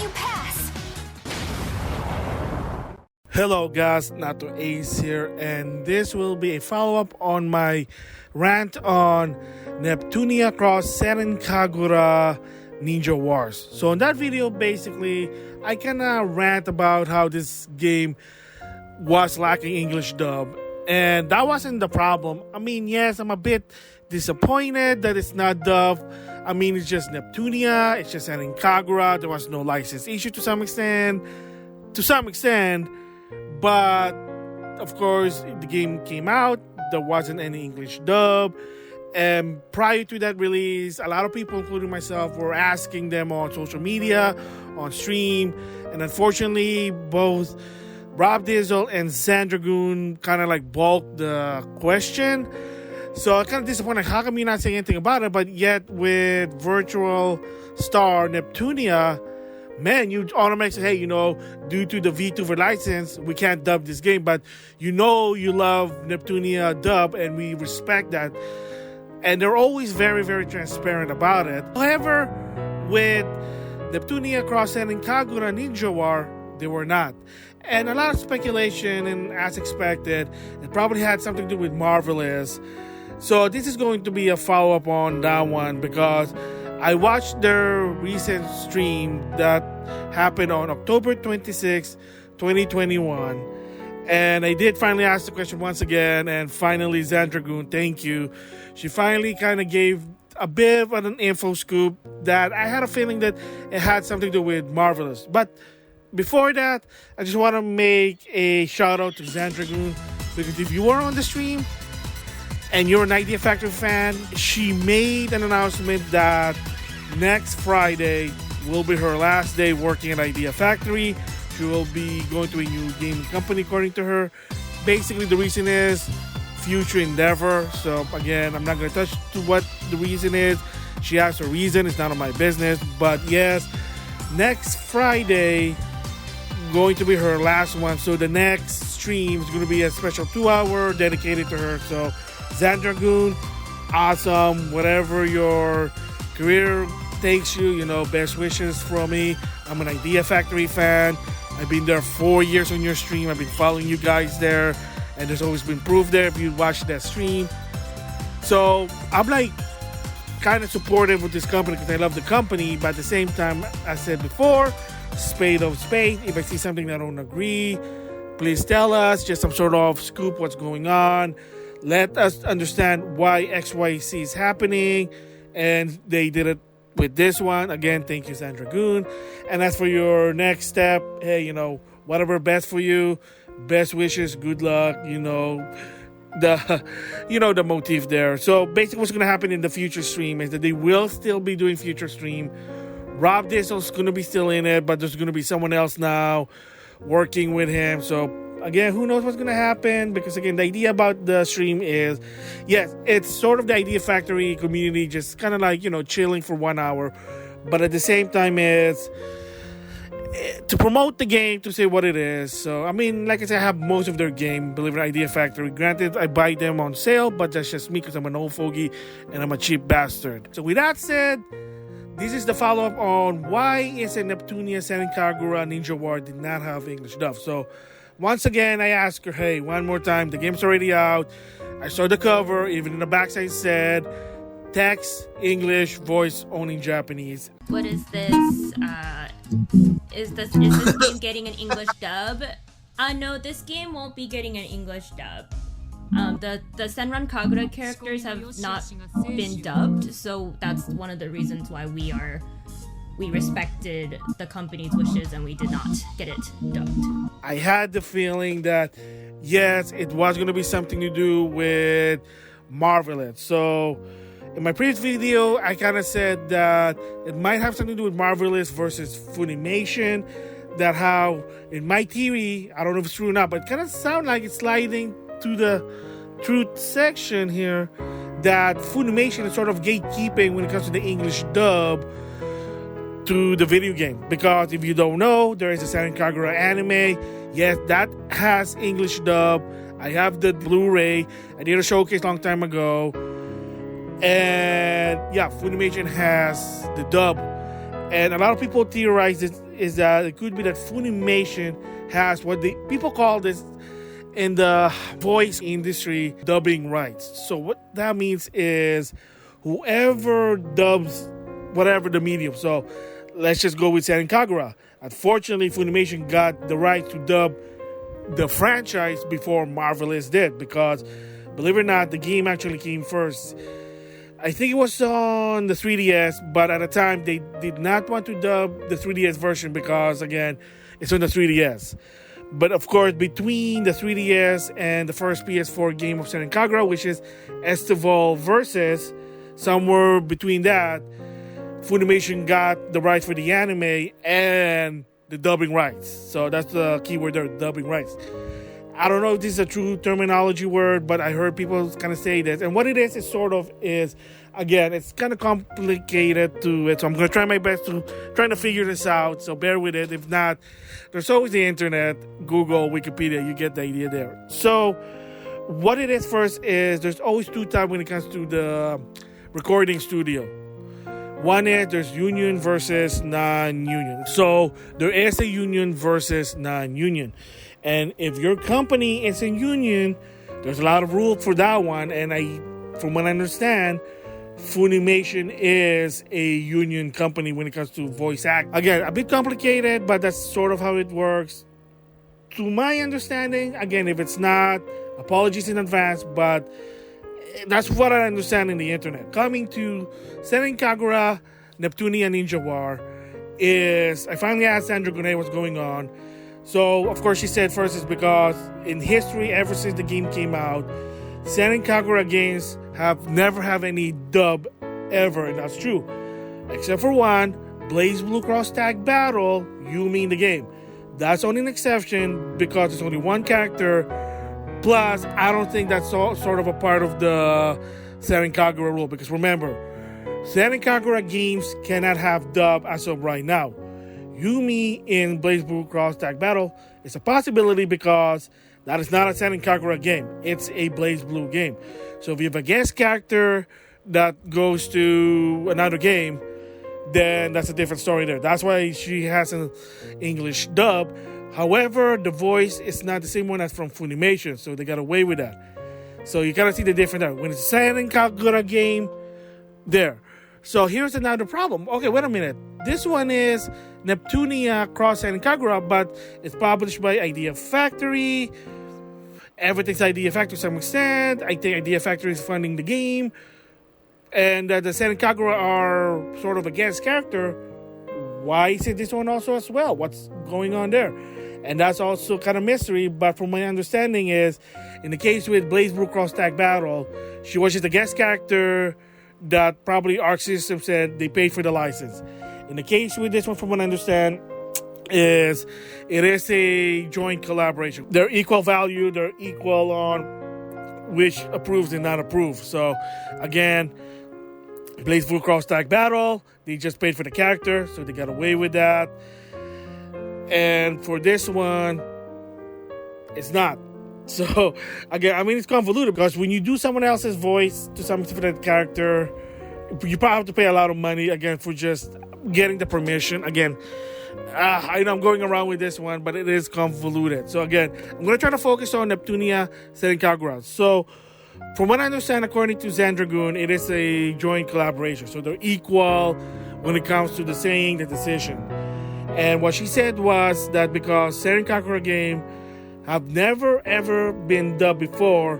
you pass. Hello guys, NautoAce here, and this will be a follow-up on my rant on Neptunia X Senran Kagura Ninja Wars. So in that video, basically, I kind of rant about how this game was lacking English dub, and that wasn't the problem. I mean, yes, I'm a bit disappointed that it's not dubbed. I mean, it's just Neptunia, it's just Senran Kagura. There was no license issue to some extent. But of course, the game came out, there wasn't any English dub. And prior to that release, a lot of people, including myself, were asking them on social media, on stream. And unfortunately, both Rob Dizzle and Zandragon kind of like balked the question. So I'm kind of disappointed. How come you're not saying anything about it? But yet with Virtual Star Neptunia, man, you automatically say, hey, due to the VTuber license, we can't dub this game. But you love Neptunia dub, and we respect that. And they're always very, very transparent about it. However, with Neptunia X Senran Kagura Ninja War, they were not. And a lot of speculation, and as expected, it probably had something to do with Marverlous. So this is going to be a follow-up on that one, because I watched their recent stream that happened on October 26, 2021. And I did finally ask the question once again, and finally, Zandragon, thank you. She finally kind of gave a bit of an info scoop that I had a feeling that it had something to do with Marvelous. But before that, I just want to make a shout out to Zandragon, because if you were on the stream and you're an Idea Factory fan, she made an announcement that next Friday will be her last day working at Idea Factory. She will be going to a new gaming company, according to her. Basically, the reason is future endeavor. So again, I'm not going to touch to what the reason is. She has a reason. It's none of my business. But yes, next Friday going to be her last one. So the next stream is going to be a special 2-hour dedicated to her. So Zandragon, awesome. Whatever your career takes you, best wishes from me. I'm an Idea Factory fan. I've been there 4 years on your stream. I've been following you guys there, and there's always been proof there if you watch that stream. So I'm like kind of supportive with this company because I love the company, but at the same time, as I said before, Spades of Spades. If I see something that I don't agree, please tell us. Just some sort of scoop what's going on. Let us understand why XYZ is happening, and they did it with this one. Again, thank you, Zandragon. And as for your next step, hey, whatever best for you, best wishes, good luck, the motif there. So basically what's going to happen in the future stream is that they will still be doing future stream. Rob Dizzle's going to be still in it, but there's going to be someone else now working with him. So again, who knows what's going to happen? Because again, the idea about the stream is, yes, it's sort of the Idea Factory community just kind of like, chilling for 1 hour. But at the same time, it's to promote the game, to say what it is. So, I mean, like I said, I have most of their game, believe it, Idea Factory. Granted, I buy them on sale, but that's just me because I'm an old fogey and I'm a cheap bastard. So with that said, this is the follow-up on why is a Neptunia Senran Kagura Ninja War did not have English dub. So, once again, I ask her, hey, one more time, the game's already out. I saw the cover, even in the backside said, text, English, voice only Japanese. What is this? Is this game getting an English dub? No, this game won't be getting an English dub. The Senran Kagura characters have not been dubbed, so that's one of the reasons why we respected the company's wishes and we did not get it dubbed. I had the feeling that, yes, it was going to be something to do with Marverlous. So, in my previous video, I kind of said that it might have something to do with Marverlous versus Funimation. That how, in my theory, I don't know if it's true or not, but it kind of sounds like it's sliding to the truth section here, that Funimation is sort of gatekeeping when it comes to the English dub to the video game. Because if you don't know, there is a Senran Kagura anime. Yes, that has English dub. I have the Blu-ray. I did a showcase a long time ago. And yeah, Funimation has the dub. And a lot of people theorize is that it could be that Funimation has what people call this in the voice industry dubbing rights. So what that means is whoever dubs whatever the medium. So let's just go with Senran Kagura. Unfortunately, Funimation got the right to dub the franchise before Marverlous did, because believe it or not, the game actually came first. I think it was on the 3DS, but at the time they did not want to dub the 3DS version because, again, it's on the 3DS. But of course, between the 3DS and the first PS4 game of Senran Kagura, which is Estival Versus, somewhere between that, Funimation got the rights for the anime and the dubbing rights. So that's the keyword there, dubbing rights. I don't know if this is a true terminology word, but I heard people kind of say this. And what it is again, it's kind of complicated to it. So I'm going to try my best to trying to figure this out. So bear with it. If not, there's always the internet, Google, Wikipedia. You get the idea there. So what it is first is there's always two types when it comes to the recording studio. One is there's union versus non-union. So there is a union versus non-union. And if your company is in union, there's a lot of rules for that one. And from what I understand, Funimation is a union company when it comes to voice act. Again, a bit complicated, but that's sort of how it works. To my understanding, again, if it's not, apologies in advance, but that's what I understand in the internet. Coming to Senran Kagura, Neptunia Ninja War, I finally asked Zandragon what's going on. So, of course, she said first is because in history, ever since the game came out, Senran Kagura games have never had any dub ever, and that's true. Except for one, Blazblue Cross Tag Battle, Yumi in the game. That's only an exception because there's only one character. Plus, I don't think that's sort of a part of the Senran Kagura rule, because remember, Senran Kagura games cannot have dub as of right now. Yumi in Blazblue Cross Tag Battle is a possibility because that is not a Senran Kagura game. It's a Blazblue game. So if you have a guest character that goes to another game, then that's a different story there. That's why she has an English dub. However, the voice is not the same one as from Funimation, so they got away with that. So you gotta see the difference there. When it's a Senran Kagura game, there. So here's another problem. Okay, wait a minute. This one is Neptunia Cross Senran Kagura, but it's published by Idea Factory. Everything's Idea Factory to some extent. I think Idea Factory is funding the game. And the Senran Kagura are sort of a guest character. Why is it this one also as well? What's going on there? And that's also kind of mystery, but from my understanding is, in the case with Blazblue Cross Tag Battle, she was just a guest character that probably Arc System said they paid for the license. In the case with this one, from what I understand, it is a joint collaboration. They're equal value, they're equal on which approves and not approves. So, again, Blazblue Cross Tag Battle, they just paid for the character, so they got away with that. And for this one, it's not. So, again, I mean, it's convoluted because when you do someone else's voice to some different character, you probably have to pay a lot of money, again, for just getting the permission. Again, I know I'm going around with this one, but it is convoluted. So, again, I'm going to try to focus on Neptunia Senran Kagura. So, from what I understand, according to Zandragon, it is a joint collaboration. So, they're equal when it comes to the saying the decision. And what she said was that because Senran Kagura game have never ever been dubbed before,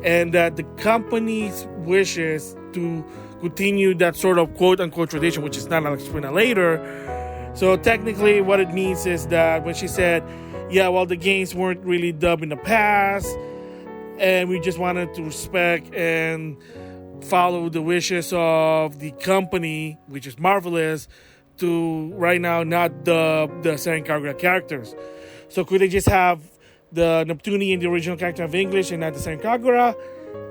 and that the company's wishes to continue that sort of quote-unquote tradition, which is not, I'll explain that later. So technically what it means is that when she said, yeah, well, the games weren't really dubbed in the past, and we just wanted to respect and follow the wishes of the company, which is Marverlous, to right now not dub the Senran Kagura characters. So could they just have the Neptunia in the original character of English and not the Senran Kagura?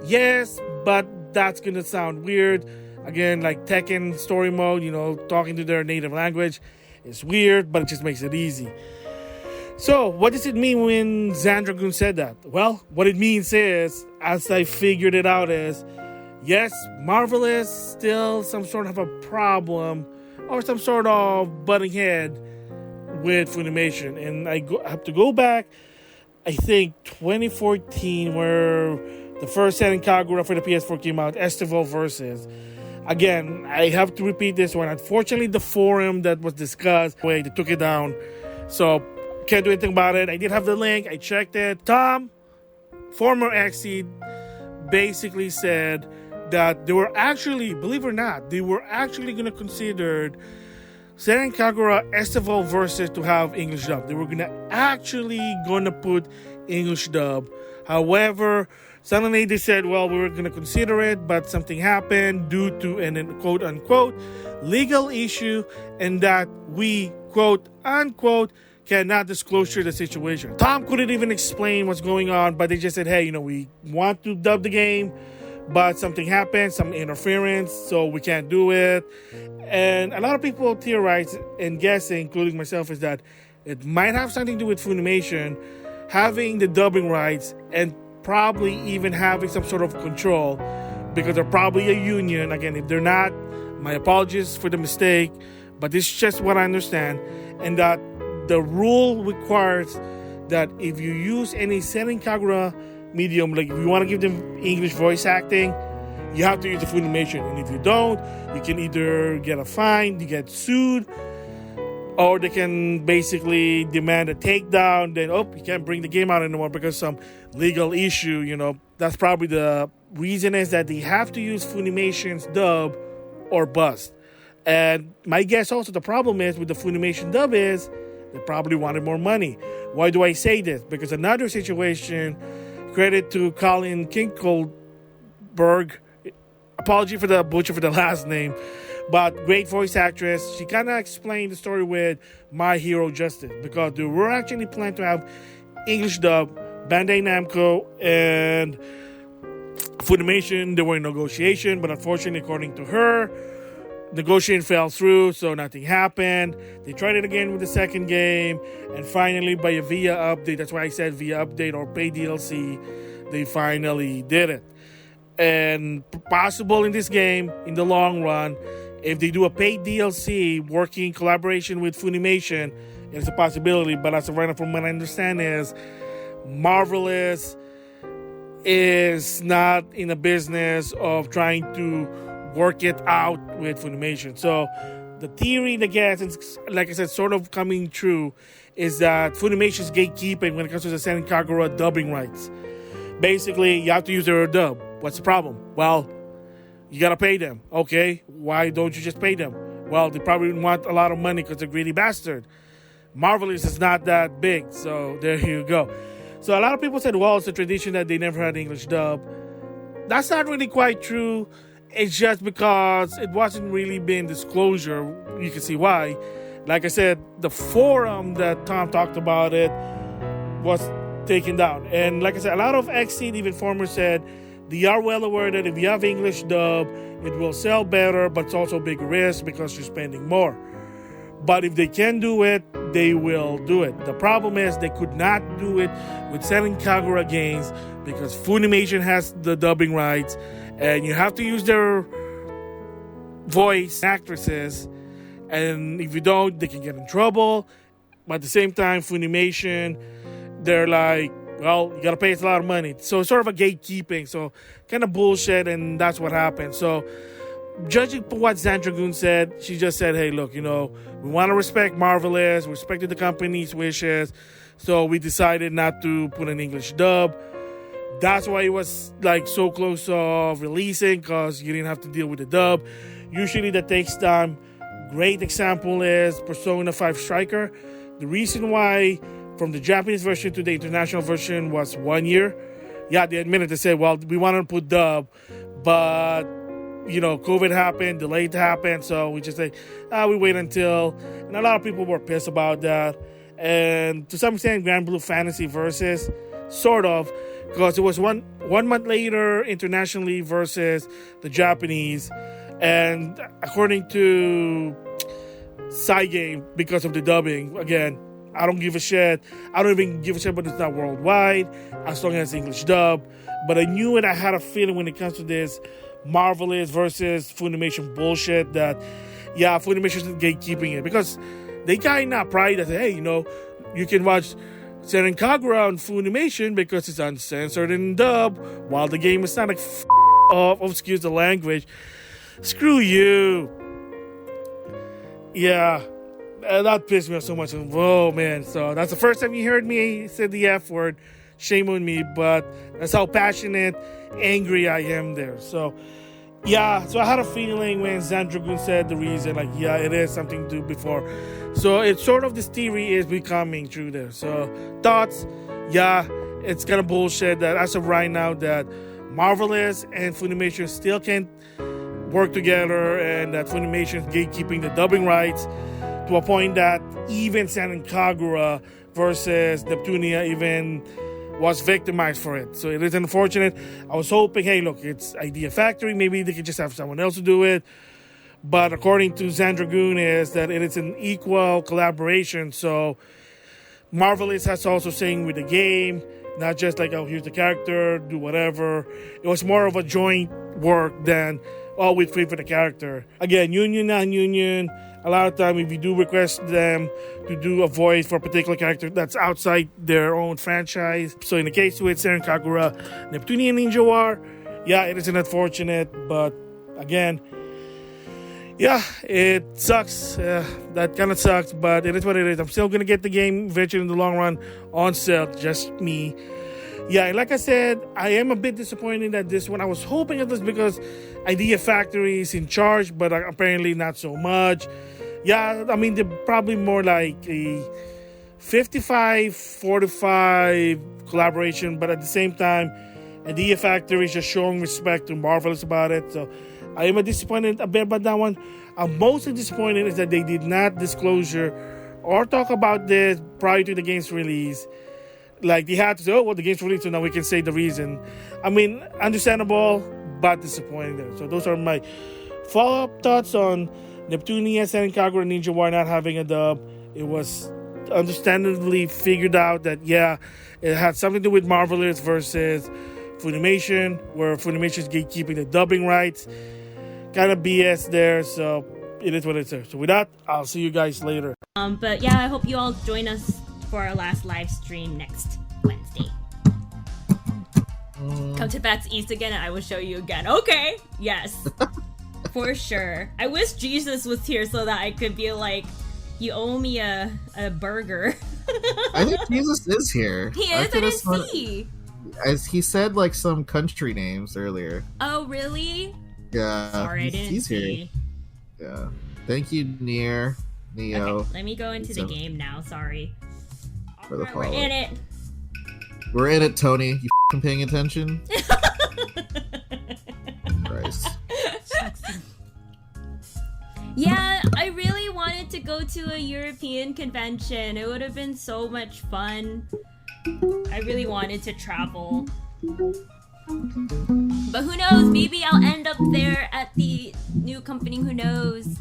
Yes, but that's gonna sound weird. Again, like Tekken story mode, talking to their native language is weird, but it just makes it easy. So, what does it mean when Zandragon said that? Well, what it means is, as I figured it out, is yes, Marvelous still some sort of a problem or some sort of butting head with Funimation. And I have to go back, I think 2014, where the first Senran Kagura for the PS4 came out, Estival Versus. Again, I have to repeat this one. Unfortunately, the forum that was discussed, they took it down. So, can't do anything about it. I did have the link. I checked it. Tom, former XSeed, basically said that they were actually, believe it or not, they were actually going to consider Senran Kagura Estival Versus to have English dub. They were going to put English dub. However, suddenly they said, well, we were going to consider it, but something happened due to an quote unquote legal issue, and that we quote unquote cannot disclose the situation. Tom couldn't even explain what's going on, but they just said, hey, we want to dub the game, but something happened, some interference, so we can't do it. And a lot of people theorize and guessing, including myself, is that it might have something to do with Funimation having the dubbing rights and probably even having some sort of control, because they're probably a union. Again, if they're not, my apologies for the mistake, but this is just what I understand. And that the rule requires that if you use any Senran Kagura medium, like if you want to give them English voice acting, you have to use the Funimation. And if you don't, you can either get a fine, you get sued, or they can basically demand a takedown. Then, you can't bring the game out anymore because some legal issue, That's probably the reason, is that they have to use Funimation's dub or bust. And my guess also, the problem is with the Funimation dub is they probably wanted more money. Why do I say this? Because another situation, credit to Colin Kinkelberg, apology for the butcher for the last name, but great voice actress. She kind of explained the story with My Hero Justice, because they were actually planning to have English dub. Bandai Namco and Funimation, they were in negotiation, but unfortunately, according to her, negotiation fell through, so nothing happened. They tried it again with the second game, and finally, by a via update, that's why I said via update or pay DLC, they finally did it. And possible in this game, in the long run, if they do a paid DLC working in collaboration with Funimation, it's a possibility. But as of right now, from what I understand, is Marverlous is not in the business of trying to work it out with Funimation. So the theory, the guess, like I said, sort of coming true, is that Funimation's gatekeeping when it comes to the Senran Kagura dubbing rights. Basically, you have to use their dub. What's the problem? Well, you gotta pay them. Okay, why don't you just pay them? Well, they probably want a lot of money because they're greedy bastard. Marvelous is not that big, so there you go. So a lot of people said, well, it's a tradition that they never had English dub. That's not really quite true. It's just because it wasn't really being disclosure. You can see why. Like I said, the forum that Tom talked about it was taken down. And like I said, a lot of XSeed, even former, said they are well aware that if you have English dub, it will sell better, but it's also a big risk because you're spending more. But if they can do it, they will do it. The problem is they could not do it with Senran Kagura games because Funimation has the dubbing rights, and you have to use their voice actresses, and if you don't, they can get in trouble. But at the same time, Funimation, they're like, well, you gotta pay us a lot of money. So it's sort of a gatekeeping, so kind of bullshit, and that's what happened. So judging from what Zandragon said, she just said, hey, look, we want to respect Marvelous, we respected the company's wishes, so we decided not to put an English dub. That's why it was so close of releasing, because you didn't have to deal with the dub. Usually that takes time. Great example is Persona 5 Striker. The reason why from the Japanese version to the international version was 1 year. Yeah, they admitted, they said, well, we wanted to put dub, but COVID happened, delayed happened, so we just we wait until, and a lot of people were pissed about that. And to some extent, Grand Blue Fantasy Versus, sort of, because it was one month later internationally versus the Japanese, and according to Cygame, because of the dubbing, again, I don't give a shit. I don't even give a shit, but it's not worldwide, as long as it's English dub. But I knew it, I had a feeling when it comes to this Marvelous versus Funimation bullshit that, yeah, Funimation is gatekeeping it. Because they kind of pride that, hey, you can watch Senran Kagura on Funimation because it's uncensored in dub, while the game is not like off. Excuse the language. Screw you. Yeah, that pissed me off so much. Whoa, man. So that's the first time you heard me say the F word. Shame on me, but that's how passionate, angry I am there. So, yeah, so I had a feeling when Zandragon said the reason, like, yeah, it is something to do before. So it's sort of, this theory is becoming true there. So, thoughts, yeah, it's kind of bullshit that as of right now that Marverlous and Funimation still can't work together, and that Funimation is gatekeeping the dubbing rights to a point that even Senran Kagura versus Neptunia even was victimized for it. So it is unfortunate. I was hoping, hey, look, it's Idea Factory. Maybe they could just have someone else to do it. But according to Zandragon, is that it is an equal collaboration. So Marvelous has also saying with the game, not just like, oh, here's the character, do whatever. It was more of a joint work than, oh, we free for the character. Again, union, non-union. A lot of time, if you do request them to do a voice for a particular character that's outside their own franchise. So in the case with Senran Kagura, Neptunia Ninja War, yeah, it is unfortunate, but again, yeah, it sucks. That kind of sucks, but it is what it is. I'm still going to get the game eventually in the long run on sale, just me. Yeah, and like I said, I am a bit disappointed at this one. I was hoping it was because Idea Factory is in charge, but apparently not so much. Yeah, I mean, they're probably more like a 55-45 collaboration, but at the same time, Idea Factory is just showing respect to Marvelous about it. So I am disappointed a bit about that one. I'm mostly disappointed is that they did not disclosure or talk about this prior to the game's release. Like, they had to say, oh, well, the game's released, so now we can say the reason. I mean, understandable, but disappointing there. So those are my follow-up thoughts on Neptunia, Senran Kagura, Ninja War not having a dub. It was understandably figured out that, yeah, it had something to do with Marvelous versus Funimation, where Funimation is gatekeeping the dubbing rights. Kind of BS there, so it is what it is. So with that, I'll see you guys later. But yeah, I hope you all join us for our last live stream next Wednesday. Come to Bats East again and I will show you again. Okay, yes. For sure. I wish Jesus was here so that I could be like, you owe me a burger. I think Jesus is here. He is? I didn't see. As he said like some country names earlier. Oh, really? Yeah. Sorry, I didn't he's see. Here. Yeah. Thank you, Neo. Okay, let me go into the game now. Sorry. For the We're in it. We're in it, Tony. You f***ing paying attention? Christ. Yeah, I really wanted to go to a European convention. It would have been so much fun. I really wanted to travel. But who knows? Maybe I'll end up there at the new company. Who knows?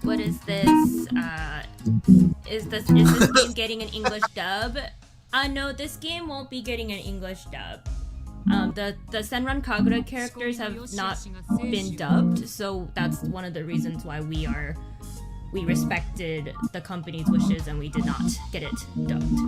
What is this? Is this game getting an English dub? No, this game won't be getting an English dub. The Senran Kagura characters have not been dubbed, so that's one of the reasons why we respected the company's wishes and we did not get it dubbed.